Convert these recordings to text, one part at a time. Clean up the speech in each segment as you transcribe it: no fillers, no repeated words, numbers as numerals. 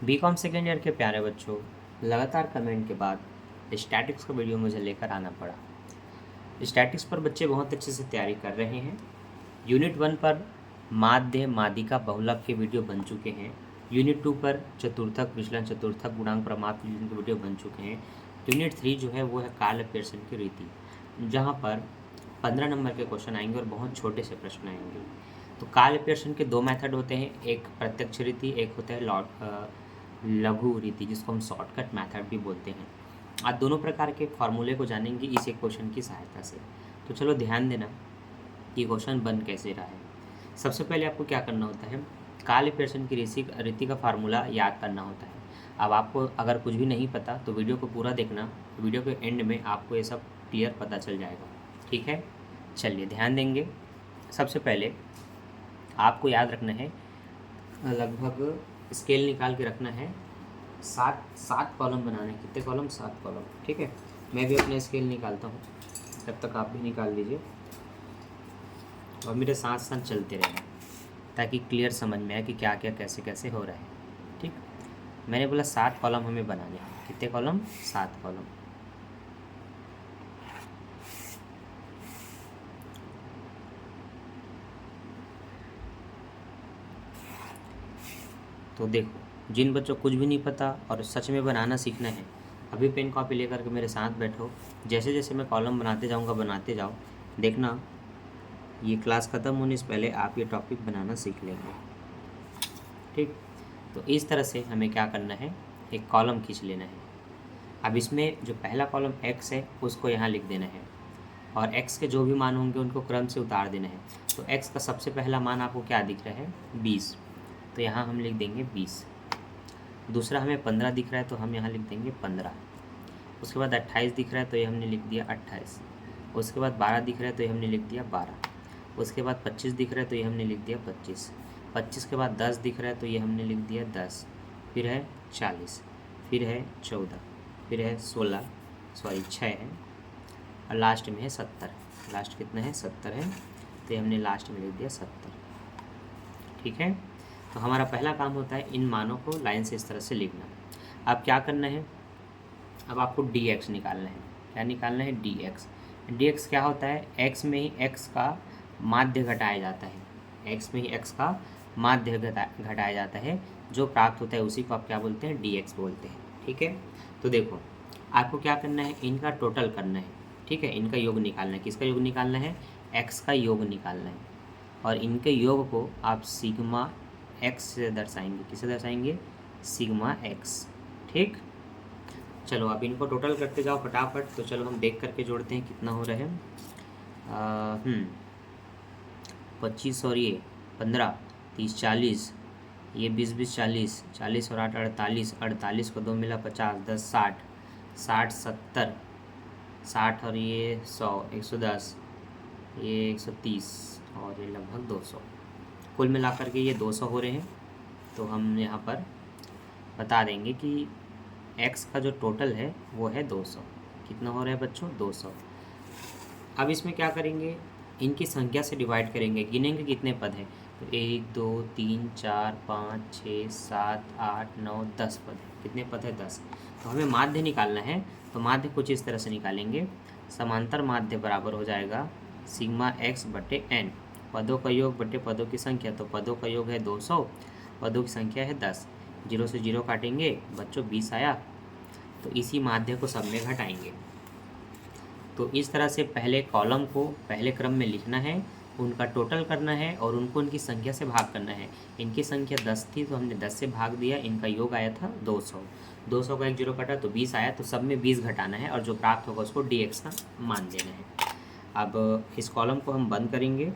BCom second year के प्यारे बच्चों, लगातार कमेंट के बाद स्टैटिक्स का वीडियो मुझे लेकर आना पड़ा। स्टैटिक्स पर बच्चे बहुत अच्छे से तैयारी कर रहे हैं। यूनिट 1 पर माध्य माध्यिका बहुलक के वीडियो बन चुके हैं। यूनिट 2 पर चतुर्थक विचलन, चतुर्थक गुणांक प्रमाप के वीडियो बन चुके हैं। यूनिट 3 जो है वो है कार्ल पियर्सन की रीति, जहाँ पर 15 नंबर के क्वेश्चन आएंगे और बहुत छोटे से प्रश्न आएंगे। तो कार्ल पियर्सन के 2 मेथड होते हैं, एक प्रत्यक्ष रीति, एक होता है लघु रीति, जिसको हम शॉर्टकट मेथड भी बोलते हैं। आज दोनों प्रकार के फॉर्मूले को जानेंगे इस एक क्वेश्चन की सहायता से। तो चलो ध्यान देना कि क्वेश्चन बन कैसे रहा है। सबसे पहले आपको क्या करना होता है, कार्ल पियर्सन की रीति का फार्मूला याद करना होता है। अब आपको अगर कुछ भी नहीं पता तो वीडियो को पूरा देखना, वीडियो के एंड में आपको ये सब क्लियर पता चल जाएगा। ठीक है, चलिए ध्यान देंगे। सबसे पहले आपको याद रखना है, लगभग स्केल निकाल के रखना है, सात कॉलम बनाने। कितने कॉलम? 7 कॉलम। ठीक है, मैं भी अपने स्केल निकालता हूँ, तब तक आप भी निकाल लीजिए और मेरे साथ साथ चलते रहना, ताकि क्लियर समझ में आए कि क्या क्या कैसे कैसे हो रहा है। ठीक, मैंने बोला 7 कॉलम हमें बनाने हैं। कितने कॉलम? 7 कॉलम। तो देखो, जिन बच्चों को कुछ भी नहीं पता और सच में बनाना सीखना है, अभी पेन कॉपी लेकर के मेरे साथ बैठो। जैसे जैसे मैं कॉलम बनाते जाऊँगा, बनाते जाओ, देखना ये क्लास ख़त्म होने से पहले आप ये टॉपिक बनाना सीख लेंगे। ठीक, तो इस तरह से हमें क्या करना है, एक कॉलम खींच लेना है। अब इसमें जो पहला कॉलम x है उसको यहाँ लिख देना है, और x के जो भी मान होंगे उनको क्रम से उतार देना है। तो x का सबसे पहला मान आपको क्या दिख रहा है? 20, तो यहाँ हम लिख देंगे 20। दूसरा हमें 15 दिख रहा है तो हम यहाँ लिख देंगे 15। उसके बाद 28 दिख रहा है तो ये हमने लिख दिया 28। उसके बाद 12 दिख रहा है तो ये हमने लिख दिया 12। उसके बाद 25 दिख रहा है तो ये हमने लिख दिया 25। 25 के बाद 10 दिख रहा है तो ये हमने लिख दिया 10। फिर है 40, फिर है 14, फिर है 16, सॉरी 6 है, और लास्ट में है 70। लास्ट कितना है? 70 है, तो ये हमने लास्ट में लिख दिया 70। ठीक है, तो हमारा पहला काम होता है इन मानों को लाइन से इस तरह से लिखना। अब क्या करना है, अब आपको dx निकालना है। क्या निकालना है? dx। dx क्या होता है? x में ही x का माध्य घटाया जाता है। x में ही x का माध्य घटाया जाता है, जो प्राप्त होता है उसी को आप क्या बोलते हैं? dx बोलते हैं। ठीक है, तो देखो आपको क्या करना है, इनका टोटल करना है। ठीक है, इनका योग निकालना है। किसका योग निकालना है? x का योग निकालना है, और इनके योग को आप सिग्मा x से दर्शाएंगे। किसे दर्शाएंगे? Sigma x। ठीक, चलो अब इनको टोटल करते जाओ फटाफट। तो चलो हम देख करके जोड़ते हैं कितना हो रहा है। 25 और ये 15, 30, 40, ये 20, 20, 40, 40 और 8, 48, 48 को 2 मिला 50, 10, 60, 60, 70, 60 और ये 100, 110, ये 130 और ये लगभग 200। कुल मिला करके ये 200 हो रहे हैं। तो हम यहाँ पर बता देंगे कि x का जो टोटल है वो है 200। कितना हो रहा है बच्चों? 200। अब इसमें क्या करेंगे, इनकी संख्या से डिवाइड करेंगे, गिनेंगे कितने पद हैं। तो 1, 2, 3, 4, 5, 6, 7, 8, 9, 10 पद हैं। कितने पद है? 10। तो हमें माध्य निकालना है, तो माध्य कुछ इस तरह से निकालेंगे। समांतर माध्य बराबर हो जाएगा सिग्मा x बटे n, पदों का योग बटे पदों की संख्या। तो पदों का योग है 200, पदों की संख्या है 10। 0 से 0 काटेंगे बच्चों, 20 आया। तो इसी माध्य को सब में घटाएंगे। तो इस तरह से पहले कॉलम को पहले क्रम में लिखना है, उनका टोटल करना है और उनको उनकी संख्या से भाग करना है। इनकी संख्या 10 थी तो हमने 10 से भाग दिया, इनका योग आया था 200। 200 का 1 0 कटा तो 20 आया, तो सब में 20 घटाना है और जो प्राप्त होगा उसको dx का मान देना है। अब इस कॉलम को हम बंद करेंगे।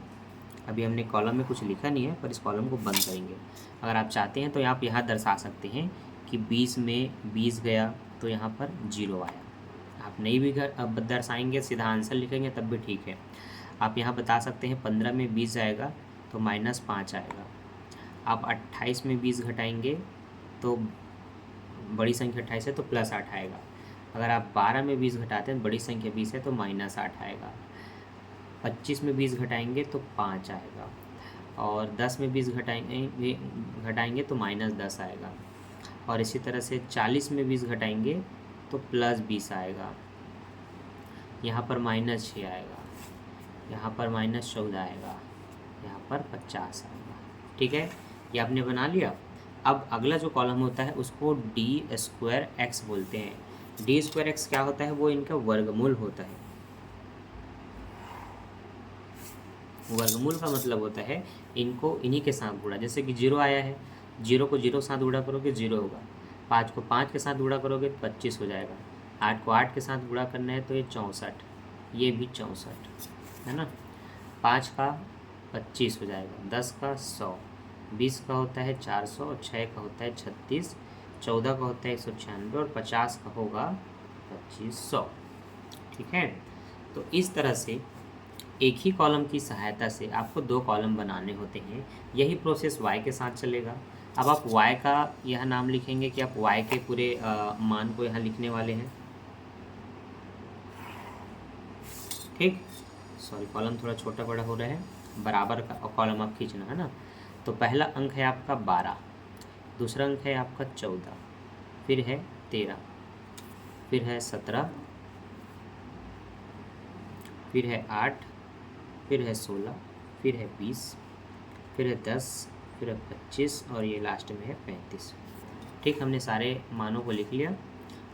अभी हमने कॉलम में कुछ लिखा नहीं है, पर इस कॉलम को बंद करेंगे। अगर आप चाहते हैं तो आप यहाँ दर्शा सकते हैं कि 20 में 20 गया तो यहाँ पर 0 आया। आप नहीं भी अब दर्शाएंगे, सीधा आंसर लिखेंगे तब भी ठीक है। आप यहाँ बता सकते हैं 15 में 20 जाएगा तो -5 आएगा। आप 28 में 20 घटाएंगे तो बड़ी संख्या 28 है तो +8 आएगा। अगर आप 12 में 20 घटाते हैं, बड़ी संख्या 20 है तो -8 आएगा। 25 में 20 घटाएंगे तो 5 आएगा, और 10 में 20 घटाएंगे तो -10 आएगा। और इसी तरह से 40 में 20 घटाएंगे तो +20 आएगा। यहाँ पर -6 आएगा, यहाँ पर -14 आएगा, यहाँ पर 50 आएगा। ठीक है, ये आपने बना लिया। अब अगला जो कॉलम होता है उसको d² बोलते हैं। d² क्या होता है? वो इनका वर्गमूल होता है। वर्गमूल का मतलब होता है इनको इन्हीं के साथ गुणा। जैसे कि 0 आया है, 0 को 0 के साथ गुणा करोगे 0 होगा, 5 को 5 के साथ गुणा करोगे 25 हो जाएगा, 8 को 8 के साथ गुणा करना है तो ये 64, ये भी 64 है ना। 5 का 25 हो जाएगा, 10 का 100, 20 का होता है 400, 6 का होता है 36, 14 का होता है 196 और 50 का होगा 2500। ठीक है, तो इस तरह से एक ही कॉलम की सहायता से आपको 2 कॉलम बनाने होते हैं। यही प्रोसेस y के साथ चलेगा। अब आप y का यह नाम लिखेंगे कि आप y के पूरे मान को यहाँ लिखने वाले हैं। ठीक, सॉरी कॉलम थोड़ा छोटा बड़ा हो रहा है, बराबर का कॉलम आप खींचना है ना। तो पहला अंक है आपका 12, दूसरा अंक है आपका 14, फिर है 13, फिर है 17, फिर है 8, फिर है 16, फिर है 20, फिर है 10, फिर है 25 और ये लास्ट में है 35। ठीक, हमने सारे मानों को लिख लिया।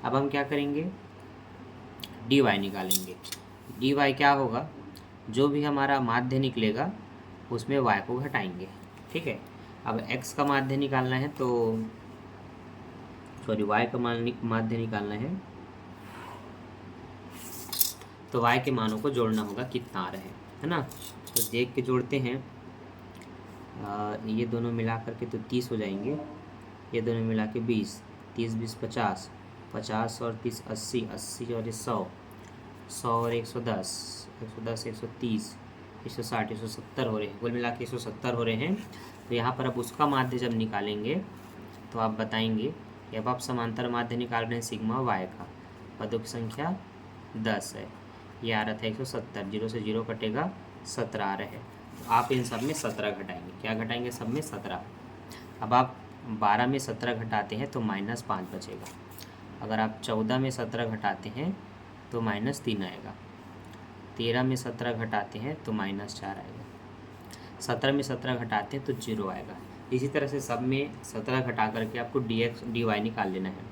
अब हम क्या करेंगे? dy निकालेंगे। dy क्या होगा? जो भी हमारा माध्य निकलेगा उसमें y को घटाएंगे। ठीक है, अब x का माध्य निकालना है तो सॉरी y का माध्य निकालना है तो y के मानों को जोड़ना होगा, कितना आ रहे हैं, है ना। तो देख के जोड़ते हैं। ये दोनों मिला करके तो 30 हो जाएंगे, ये दोनों मिला के 20, 30 20 50, 50 और 30 80, 80 और 100, 100 और 110, 110 130, 160 170 हो रहे हैं, कुल मिला के 170 हो रहे हैं। तो यहाँ पर अब उसका माध्य जब निकालेंगे तो आप बताएंगे कि अब आप समांतर माध्य निकाल रहे हैं सिग्मा y का, पदों की संख्या 10 है, ये आ रहा था 170, 0 से 0 कटेगा 17 आ रहे हैं। तो आप इन सब में 17 घटाएंगे। क्या घटाएंगे? सब में 17। अब आप 12 में 17 घटाते हैं तो -5 बचेगा। अगर आप 14 में 17 घटाते हैं तो -3 आएगा, 13 में 17 घटाते हैं तो -4 आएगा, 17 में 17 घटाते हैं तो 0 आएगा। इसी तरह से सब में 17 घटा करके आपको dy निकाल लेना है।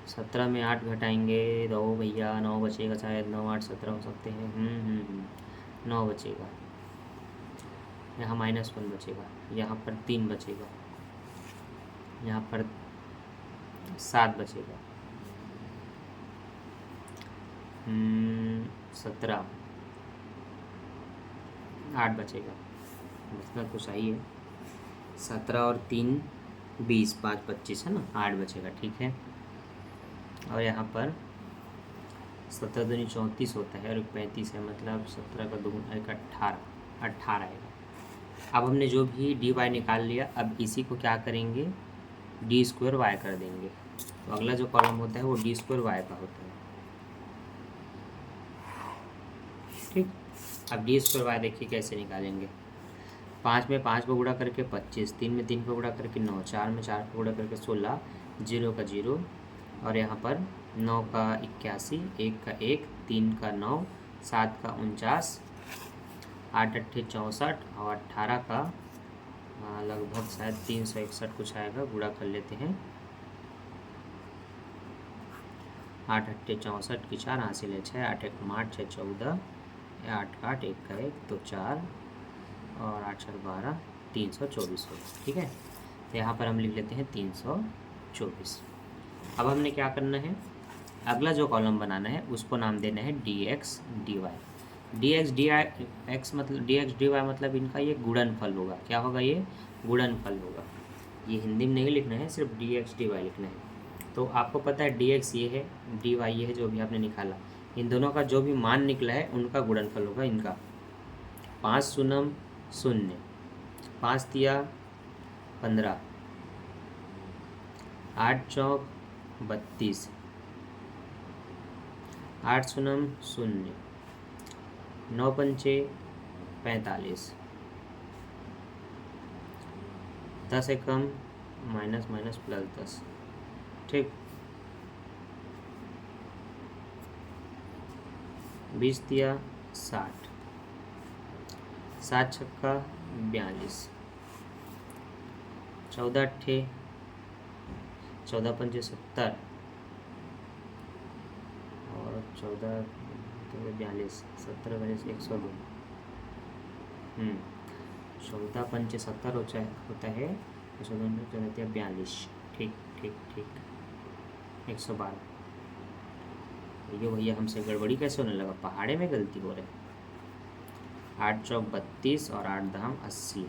17 में 8 घटाएंगे तो भैया 9 बचेगा, शायद 9 8 17 हो सकते हैं। 9 बचेगा, यहाँ -1 बचेगा, यहाँ पर 3 बचेगा, यहाँ पर 7 बचेगा, 17, 8 बचेगा, बचना तो सही है। 17 और 3 20, 5 25 है ना, 8 बचेगा। ठीक है, और यहाँ पर 17 दूनी 34 होता है और 35 है, मतलब 17 का 2 एक 18 आएगा। अब हमने जो भी dy निकाल लिया, अब इसी को क्या करेंगे? d² कर देंगे। तो अगला जो कॉलम होता है वो d² का होता है। ठीक, अब d² देखिए कैसे निकालेंगे। 5 में 5 को गुणा करके 25, 3 में 3 को गुणा करके 9, 4 में 4 को गुणा करके 16, 0 का 0 और यहाँ पर 9 का 81, 1 का 1, 3 का 9, 7 का 49, 8 8 64 और 18 का लगभग शायद 361 कुछ आएगा, गुणा कर लेते हैं। 8 8 64 की 4 हासिल है 6, 8 1 8 6 14, 8 का 8 1 का 1 तो 4 और 8 4 12, 324 हो। ठीक है, तो यहाँ पर हम लिख लेते हैं 324। अब हमने क्या करना है? अगला जो कॉलम बनाना है उसको नाम देना है dx dy। dx dy मतलब इनका ये गुणनफल होगा। क्या होगा? ये गुणनफल होगा। ये हिंदी में नहीं लिखना है, सिर्फ dx dy लिखना है। तो आपको पता है dx ये है, dy ये है, जो भी आपने निकाला, इन दोनों का जो भी मान निकला है उनका गुणनफल होगा इनका। 5 शून्य 0, 5 तिया 15, 8 चौक 32, 8 शून्य 0, 9 पंचे 45, 10 एकम माइनस माइनस प्लस 10। ठीक, 20 दिया 60, 7 छक्का 42, 14 अट्ठे 14 पंजे 70 और 14 42, 70 बजे 102। 14 पंचे 70 होता है, 42। ठीक ठीक ठीक, 112। ये भैया हमसे गड़बड़ी कैसे होने लगा, पहाड़े में गलती हो रही। 8 चौक 32 और 8 धाम 80।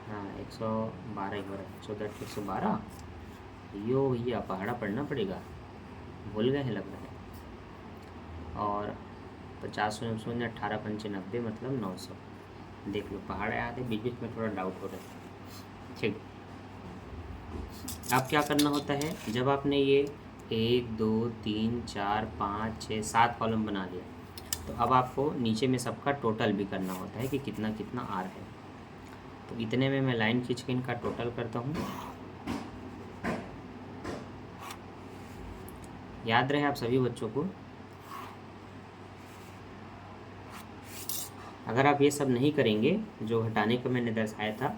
हाँ 112 ही हो रहा है। 14 112। यो भैया पहाड़ा पढ़ना पड़ेगा, भूल गए हैं लग रहा है। और 50 शून्य 18 पंचे 90 मतलब 900। देख लो पहाड़ याद है, बीच बीच में थोड़ा डाउट हो रहा है। ठीक, अब क्या करना होता है, जब आपने ये 1 2 3 4 5 6 7 कॉलम बना लिया, तो अब आपको नीचे में सबका टोटल भी करना होता है कि कितना कितना आ रहा है। तो इतने में मैं लाइन खींच के इनका टोटल करता हूँ। याद रहे आप सभी बच्चों को, अगर आप ये सब नहीं करेंगे जो घटाने का मैंने दर्शाया था,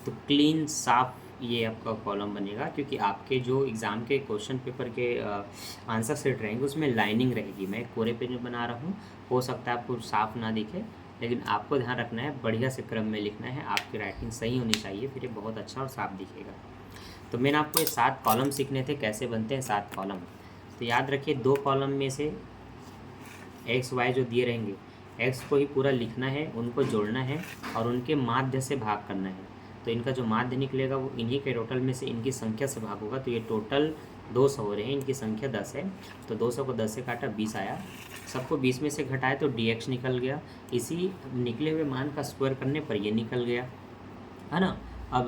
तो क्लीन साफ ये आपका कॉलम बनेगा, क्योंकि आपके जो एग्ज़ाम के क्वेश्चन पेपर के आंसर सेट रहेंगे उसमें लाइनिंग रहेगी। मैं कोरे पे जो बना रहा हूँ, हो सकता है आपको साफ ना दिखे, लेकिन आपको ध्यान रखना है बढ़िया से क्रम में लिखना है, आपकी राइटिंग सही होनी चाहिए, फिर ये बहुत अच्छा और साफ दिखेगा। तो मैंने आपको ये 7 कॉलम सीखने थे, कैसे बनते हैं 7 कॉलम। तो याद रखिए 2 कॉलम में से एक्स वाई जो दिए रहेंगे, एक्स को ही पूरा लिखना है, उनको जोड़ना है और उनके माध्य से भाग करना है। तो इनका जो माध्य निकलेगा वो इन्हीं के टोटल में से इनकी संख्या से भाग होगा। तो ये टोटल 200 हो रहे हैं, इनकी संख्या 10 है, तो 200 को 10 से काटा 20 आया। सबको 20 में से घटाए तो dx निकल गया। इसी निकले हुए मान का स्क्वायर करने पर ये निकल गया, है ना। अब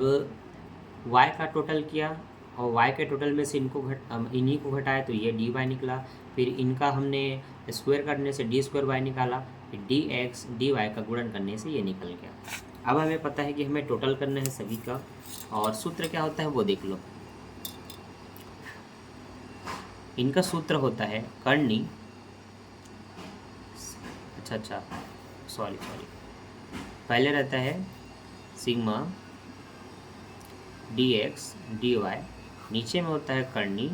y का टोटल किया और y के टोटल में से इन्हीं को घटाए तो ये dy निकला। फिर इनका हमने स्क्वायर करने से d स्क्वायर y निकाला, फिर dx dy का गुणन करने से ये निकल गया। अब हमें पता है कि हमें टोटल करना है सभी का, और सूत्र क्या होता है वो देख लो। इनका सूत्र होता है करनी, अच्छा सॉरी पहले रहता है सिग्मा dx dy, नीचे में होता है करनी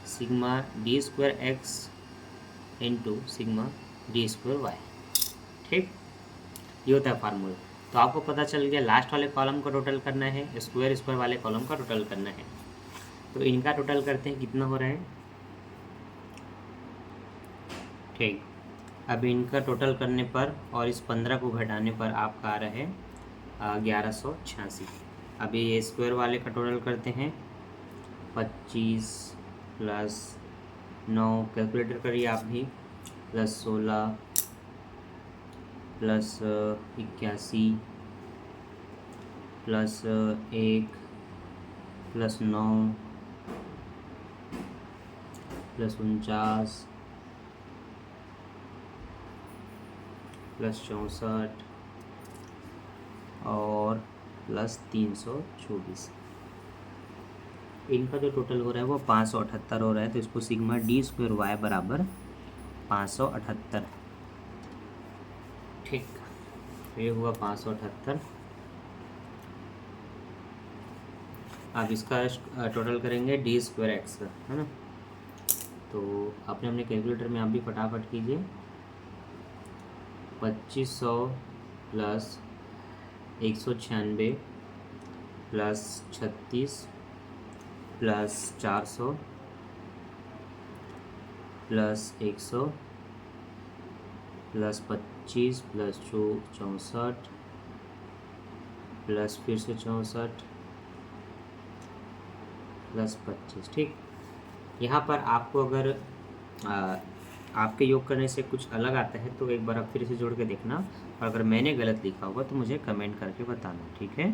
sigma d square x into sigma d square y। ठीक, ये होता है फार्मूला। तो आपको पता चल गया लास्ट वाले कॉलम का टोटल करना है, स्क्वायर स्क्वायर वाले कॉलम का टोटल करना है। तो इनका टोटल करते हैं, कितना हो रहा है। ठीक, अब इनका टोटल करने पर और इस 15 को घटाने पर आपका आ रहा है 1186। अब ये स्क्वायर वाले का टोटल करते हैं, 25 प्लस 9, कैलकुलेटर करिए आप भी, plus 16 plus 81 plus 1 plus 9 plus 49 plus 64 और प्लस 324। इनका जो टोटल हो रहा है वो 578 हो रहा है। तो इसको सिग्मा डी स्क्वायर वाई बराबर 578। ठीक, ये हुआ 578। अब इसका टोटल करेंगे डी स्क्वायर एक्स का, है ना। तो अपने कैलकुलेटर में आप भी फटाफट कीजिए। 2500 plus 196 plus 36 plus 400 plus 100 plus 25 plus 64 plus फिर से 64 प्लस 25। ठीक, यहाँ पर आपको अगर आपके योग करने से कुछ अलग आता है तो एक बार आप फिर से जोड़ के देखना, और अगर मैंने गलत लिखा होगा तो मुझे कमेंट करके बताना। ठीक है,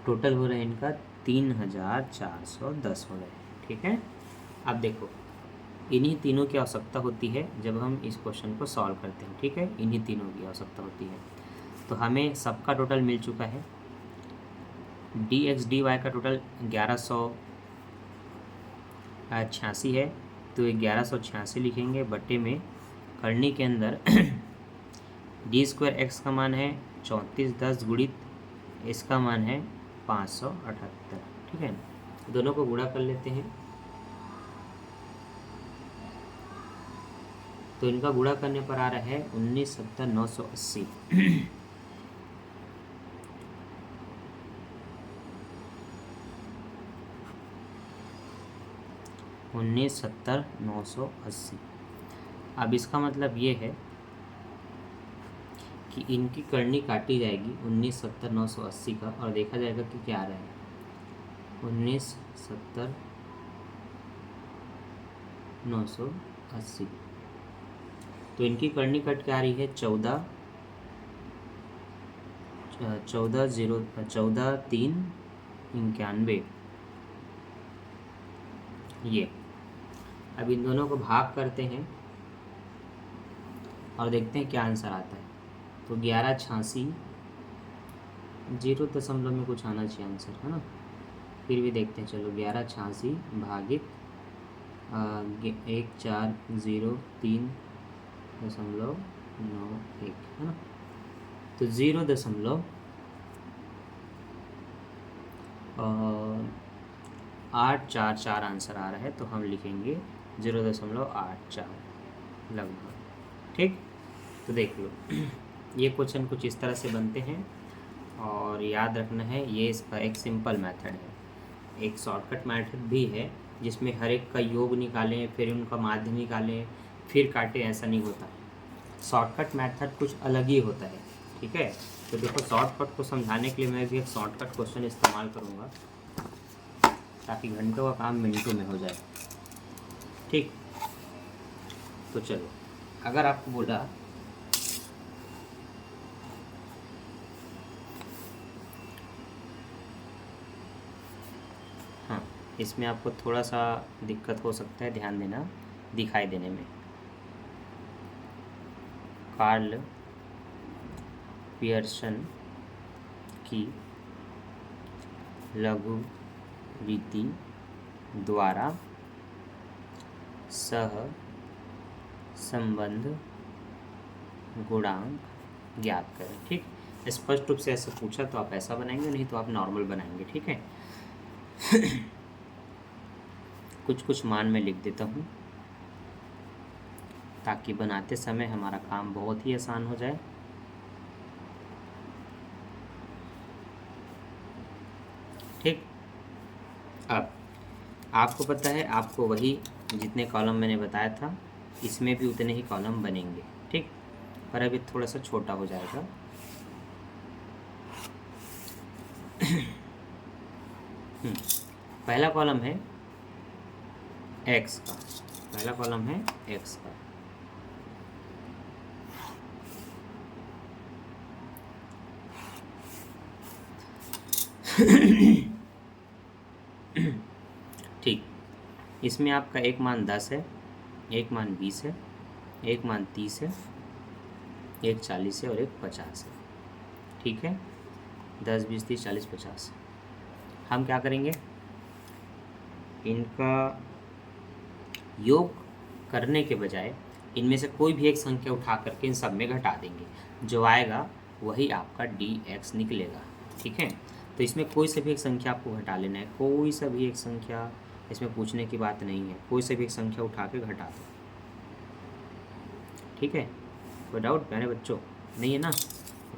टोटल हो रहा है इनका 3410 हो रहा है। ठीक है, अब देखो इन्हीं तीनों की आवश्यकता होती है जब हम इस क्वेश्चन को सॉल्व करते हैं। ठीक है, इन्हीं तीनों की आवश्यकता होती है। तो हमें सबका टोटल मिल चुका है, dx/dy का टोटल 1186 है, तो 1186 लिखेंगे बट्टे में करनी के अंदर d² x का मान है 3410 गुणित इसका मान है 578। ठीक है, दोनों को गुणा कर लेते हैं। तो इनका गुणा करने पर आ रहा है 1970 980। 1970 980। अब इसका मतलब ये है कि इनकी करनी काटी जाएगी 1970 980 का, और देखा जाएगा कि क्या आ रहा है 1970 980। तो इनकी करनी कट क्या आ रही है 14 3 91। ये अब इन दोनों को भाग करते हैं और देखते हैं क्या आंसर आता है। तो 1186 0 में कुछ आना चाहिए आंसर, है ना, फिर भी देखते हैं। चलो 1186 भागित 1403.91, है ना, तो 0.844 आंसर आ रहा है, तो हम लिखेंगे 0.84 लगभग। ठीक, तो देख लो ये क्वेश्चन कुछ इस तरह से बनते हैं, और याद रखना है ये इसका एक सिंपल मेथड है। एक शॉर्टकट मेथड भी है जिसमें हर एक का योग निकालें, फिर उनका माध्य निकालें, फिर काटें, ऐसा नहीं होता। शॉर्टकट मेथड कुछ अलग ही होता है। ठीक है, तो देखो शॉर्टकट को समझाने के लिए मैं भी एक शॉर्टकट क्वेश्चन इस्तेमाल करूँगा, ताकि घंटों का काम मिनटों में हो जाए। ठीक, तो चलो, अगर आपको बोला इसमें आपको थोड़ा सा दिक्कत हो सकता है, ध्यान देना दिखाई देने में। कार्ल पियर्सन की लघु रीति द्वारा सह संबंध गुणांक ज्ञात करें। ठीक, स्पष्ट रूप से ऐसा पूछा तो आप ऐसा बनाएंगे, नहीं तो आप नॉर्मल बनाएंगे। ठीक है कुछ मान में लिख देता हूँ ताकि बनाते समय हमारा काम बहुत ही आसान हो जाए। ठीक, अब आपको पता है, आपको वही जितने कॉलम मैंने बताया था इसमें भी उतने ही कॉलम बनेंगे। ठीक, पर अभी थोड़ा सा छोटा हो जाएगा। पहला कॉलम है x का, पहला कॉलम है x का। ठीक, इसमें आपका एक मान 10 है, एक मान 20 है, एक मान 30 है, एक 40 है और एक 50 है। ठीक है, 10 20 30 40 50। हम क्या करेंगे, इनका योग करने के बजाय इनमें से कोई भी एक संख्या उठा करके इन सब में घटा देंगे, जो आएगा वही आपका dx निकलेगा। ठीक है, तो इसमें कोई से भी एक संख्या आपको घटा लेना है, कोई सा भी एक संख्या, इसमें पूछने की बात नहीं है, कोई से भी एक संख्या उठा के घटा दो। ठीक है, कोई डाउट प्यारे बच्चों नहीं है ना,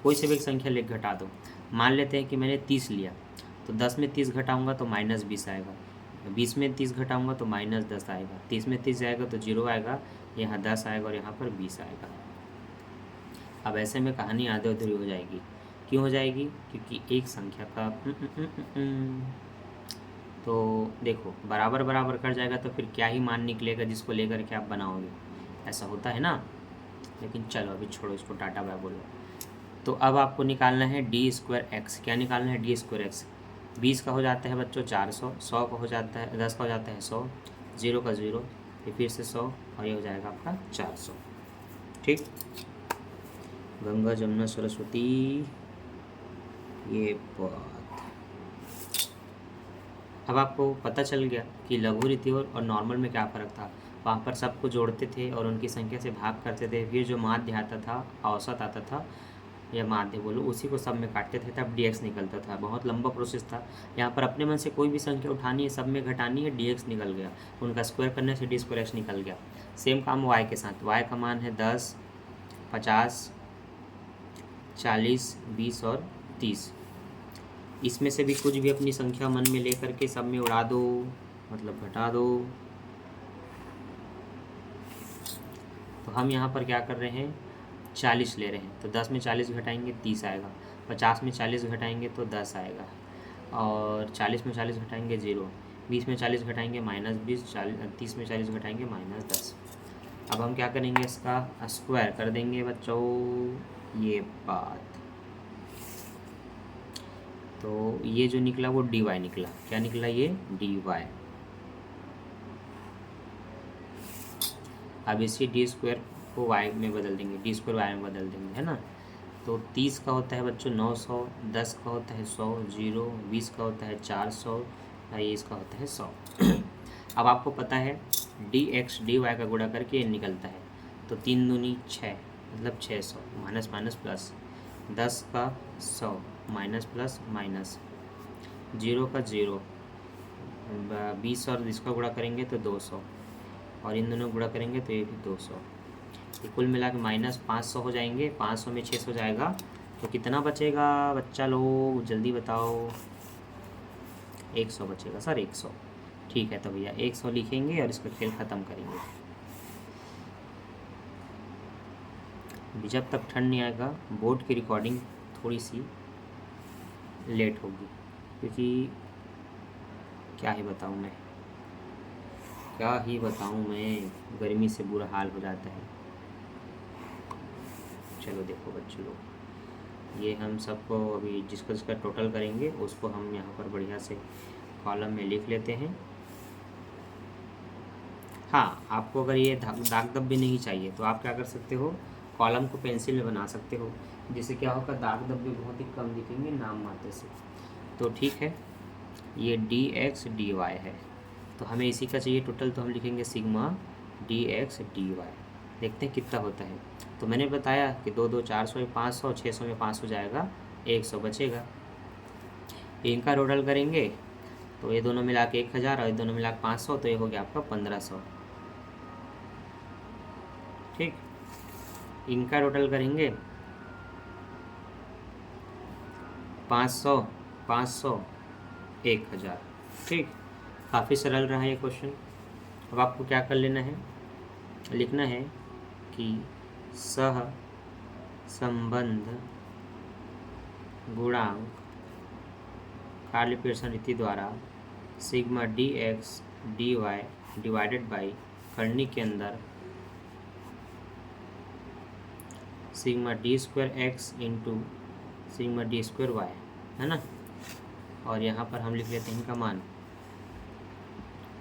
कोई से भी एक संख्या ले घटा दो। मान लेते हैं कि मैंने 30 लिया, तो 10 में 30 घटाऊंगा तो -20 आएगा, 20 में 30 घटाऊंगा तो -10 आएगा, 30 में 30 जाएगा तो 0 आएगा, यहाँ 10 आएगा और यहाँ पर 20 आएगा। अब ऐसे में कहानी आधे अधूरी हो जाएगी। क्यों हो जाएगी, क्योंकि एक संख्या का तो देखो बराबर बराबर कर जाएगा तो फिर क्या ही मान निकलेगा जिसको लेकर के आप बनाओगे, ऐसा होता है ना। लेकिन चलो अभी छोड़ो इसको, टाटा बाय बोलो। तो अब आपको निकालना है d² x। क्या निकालना है, d² x। 20 का हो जाता है बच्चों 400, 100 का हो जाता है, 10 का हो जाता है 100, 0 का 0, फिर से 100 और ये हो जाएगा आपका 400। ठीक, गंगा जमुना सरस्वती ये बात। अब आपको पता चल गया कि लघु रीति और नॉर्मल में क्या फ़र्क था। वहाँ पर सबको जोड़ते थे और उनकी संख्या से भाग करते थे, फिर जो माध्य आता था, औसत आता था या माध्य बोलो, उसी को सब में काटते थे, तब dx निकलता था। बहुत लंबा प्रोसेस था। यहाँ पर अपने मन से कोई भी संख्या उठानी है, सब में घटानी है, dx निकल गया, उनका स्क्वायर करने से d² निकल गया। सेम काम y के साथ। y का मान है 10, 50, 40, 20 और 30। इसमें से भी कुछ भी अपनी संख्या मन में लेकर के सब में उड़ा दो, मतलब घटा दो। तो हम यहाँ पर क्या कर रहे हैं, 40 ले रहे हैं, तो 10 में 40 घटाएंगे 30 आएगा, 50 में 40 घटाएंगे तो 10 आएगा, और 40 में 40 घटाएंगे 0, 20 में 40 घटाएंगे -20, 30 में 40 घटाएंगे -10। अब हम क्या करेंगे, इसका स्क्वायर कर देंगे बच्चों, ये बात। तो ये जो निकला वो dy निकला। क्या निकला, ये dy। अब इसी d² को y में बदल देंगे, d² y में बदल देंगे, है ना। तो 30 का होता है बच्चों 900, 10 का होता है 100, 0, 20 का होता है 400, और ये इसका होता है 100। अब आपको पता है dx dy का गुणा करके ये निकलता है, तो 3 दूनी 6, मतलब 600, माइनस माइनस प्लस, 10 का 100, माइनस प्लस माइनस, 0 का 0, 20 और इसका गुणा करेंगे तो 200, और इन दोनों गुणा करेंगे तो ये भी 200। ये कुल मिला के -500 हो जाएंगे। 500 में 600 जाएगा, तो कितना बचेगा बच्चा लोग, जल्दी बताओ। 100 बचेगा सर, 100। ठीक है, तो भैया 100 लिखेंगे और इसका खेल ख़त्म करेंगे। अभी जब तक ठंड नहीं आएगा, बोर्ड की रिकॉर्डिंग थोड़ी सी लेट होगी, क्योंकि क्या ही बताऊँ मैं, गर्मी से बुरा हाल हो जाता है। चलो देखो बच्चों लोग, ये हम सबको अभी जिसका टोटल करेंगे उसको हम यहाँ पर बढ़िया से कॉलम में लिख लेते हैं। हाँ, आपको अगर ये दाग धब्बे नहीं चाहिए तो आप क्या कर सकते हो, कॉलम को पेंसिल में बना सकते हो, जिससे क्या होगा, दाग धब्बे बहुत ही कम दिखेंगे नाम मात्र से। तो ठीक है, ये dx dy है, तो हमें इसी का चाहिए टोटल, तो हम लिखेंगे सिग्मा dx dy। देखते हैं कितना होता है। तो मैंने बताया कि 2 2 400 500, 600 में 500 जाएगा, 100 बचेगा। इनका टोटल करेंगे तो ये दोनों मिला के 1000 और ये दोनों मिला के 500, तो ये हो गया आपका 1500। ठीक, इनका टोटल करेंगे 500, 500, 1000। ठीक, काफ़ी सरल रहा ये क्वेश्चन। अब आपको क्या कर लेना है, लिखना है कि सह संबंध गुणांक कार्ल पियर्सन रीति द्वारा sigma dx dy divided by करनी के अंदर sigma d² x into sigma d² y, है ना। और यहाँ पर हम लिख लेते हैं इनका मान।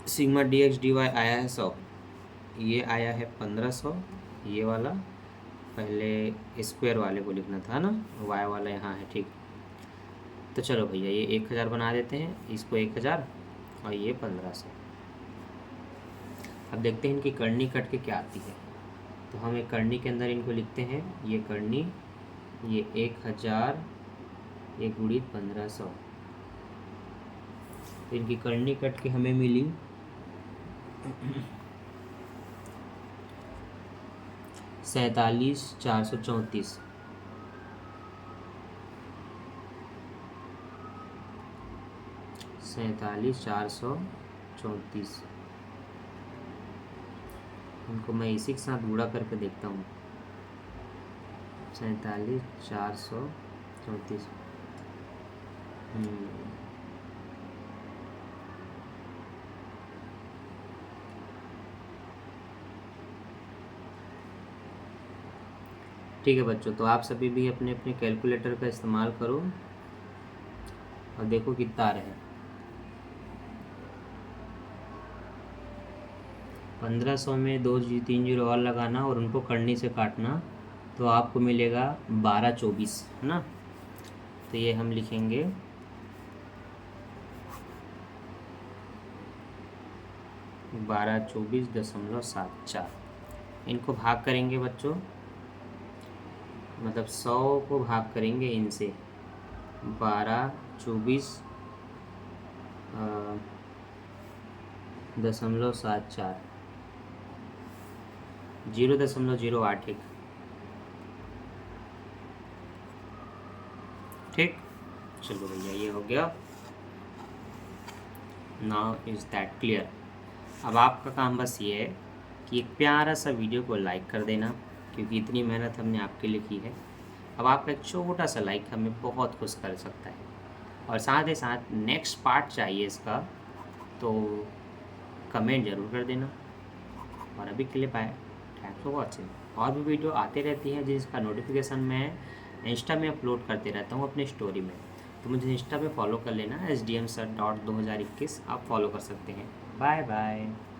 सिग्मा dx dy आया है 100, ये आया है 1500, ये वाला पहले स्क्वायर वाले को लिखना था ना, y वाला यहाँ है। ठीक, तो चलो भैया ये 1000 बना देते हैं, इसको 1000 और ये 1500। अब देखते हैं इनकी करनी कट के क्या आती है। तो हम एक करनी के अंदर इनको लिखते हैं, ये करनी, ये 1000, ये गुणित 1500। तो इनकी करनी कट के हमें मिली 47,434। 47,434। इनको मैं इसी के साथ गुणा करके देखता हूँ। 47,434। ठीक है बच्चों, तो आप सभी भी अपने अपने कैलकुलेटर का इस्तेमाल करो और देखो कितना आ रहा है। 1500 में 2 3 जीरो और लगाना और उनको करनी से काटना, तो आपको मिलेगा 1224, है ना। तो ये हम लिखेंगे 1224.74। इनको भाग करेंगे बच्चों, मतलब 100 को भाग करेंगे इनसे 1224.74, 0.081। ठीक, चलो भैया ये हो गया। Now is that clear. अब आपका काम बस ये है कि एक प्यारा सा वीडियो को लाइक कर देना, क्योंकि इतनी मेहनत हमने आपके लिए की है। अब आपका एक छोटा सा लाइक हमें बहुत खुश कर सकता है। और साथ ही साथ नेक्स्ट पार्ट चाहिए इसका, तो कमेंट ज़रूर कर देना। और अभी के लिए बाय, थैंक्स फॉर वॉचिंग। और भी वीडियो आते रहती हैं जिसका नोटिफिकेशन मैं इंस्टा में अपलोड करते रहता हूँ अपनी स्टोरी में, तो मुझे इंस्टा पे फॉलो कर लेना, SDM Sir.2021 आप फॉलो कर सकते हैं। Bye bye.